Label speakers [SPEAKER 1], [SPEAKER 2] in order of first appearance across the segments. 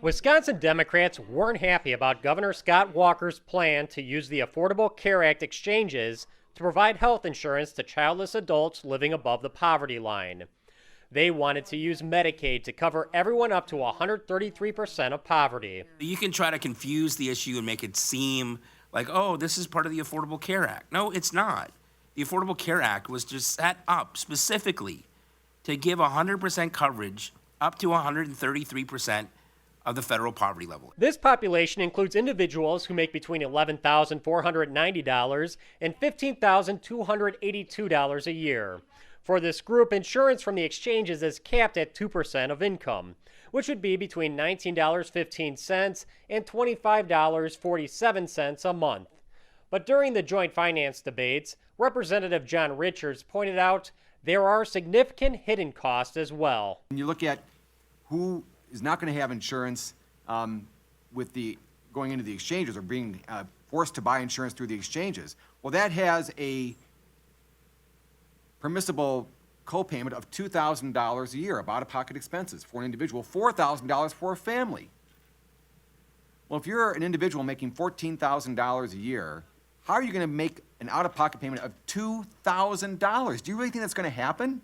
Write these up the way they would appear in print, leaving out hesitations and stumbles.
[SPEAKER 1] Wisconsin Democrats weren't happy about Governor Scott Walker's plan to use the Affordable Care Act exchanges to provide health insurance to childless adults living above the poverty line. They wanted to use Medicaid to cover everyone up to 133% of poverty.
[SPEAKER 2] You can try to confuse the issue and make it seem like, oh, this is part of the Affordable Care Act. No, it's not. The Affordable Care Act was just set up specifically to give 100% coverage up to 133% of the federal poverty level.
[SPEAKER 1] This population includes individuals who make between $11,490 and $15,282 a year. For this group, insurance from the exchanges is capped at 2% of income, which would be between $19.15 and $25.47 a month. But during the joint finance debates, Representative John Richards pointed out there are significant hidden costs as well.
[SPEAKER 3] When you look at who is not going to have insurance with the going into the exchanges or being forced to buy insurance through the exchanges, well, that has a permissible co-payment of $2,000 a year of out-of-pocket expenses for an individual, $4,000 for a family. Well, if you're an individual making $14,000 a year, how are you going to make an out-of-pocket payment of $2,000? Do you really think that's going to happen?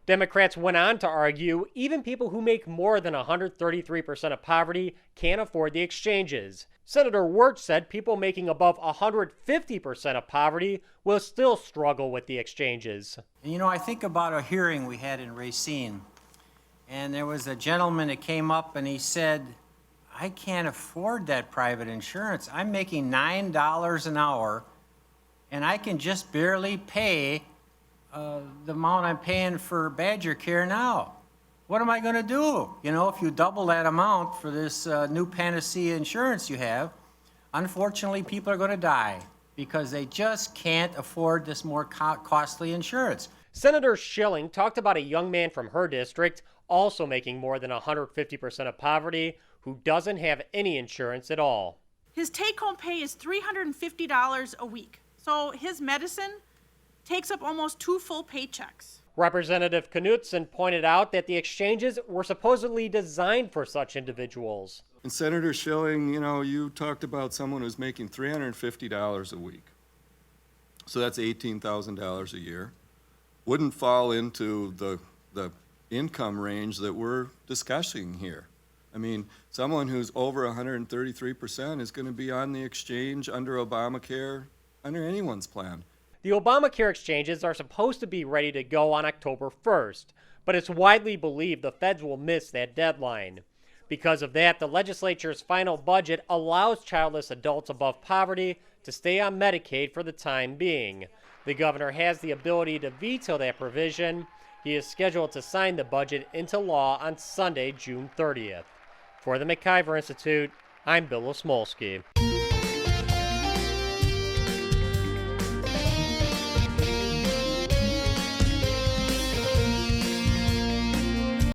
[SPEAKER 1] Democrats went on to argue even people who make more than 133% of poverty can't afford the exchanges. Senator Wirtz said people making above 150% of poverty will still struggle with the exchanges.
[SPEAKER 4] You know, I think about a hearing we had in Racine, and there was a gentleman that came up and he said, I can't afford that private insurance. I'm making $9 an hour, and I can just barely pay the amount I'm paying for Badger Care now. What am I going to do? You know, if you double that amount for this new Panacea insurance you have, unfortunately, people are going to die because they just can't afford this more costly insurance.
[SPEAKER 1] Senator Schilling talked about a young man from her district also making more than 150% of poverty who doesn't have any insurance at all.
[SPEAKER 5] His take-home pay is $350 a week. So his medicine takes up almost 2 full paychecks.
[SPEAKER 1] Representative Knutson pointed out that the exchanges were supposedly designed for such individuals.
[SPEAKER 6] And Senator Schilling, you know, you talked about someone who's making $350 a week. So that's $18,000 a year. Wouldn't fall into the income range that we're discussing here. I mean, someone who's over 133% is going to be on the exchange under Obamacare, under anyone's plan.
[SPEAKER 1] The Obamacare exchanges are supposed to be ready to go on October 1st, but it's widely believed the feds will miss that deadline. Because of that, the legislature's final budget allows childless adults above poverty to stay on Medicaid for the time being. The governor has the ability to veto that provision. He is scheduled to sign the budget into law on Sunday, June 30th. For the McIver Institute, I'm Bill Osmolsky.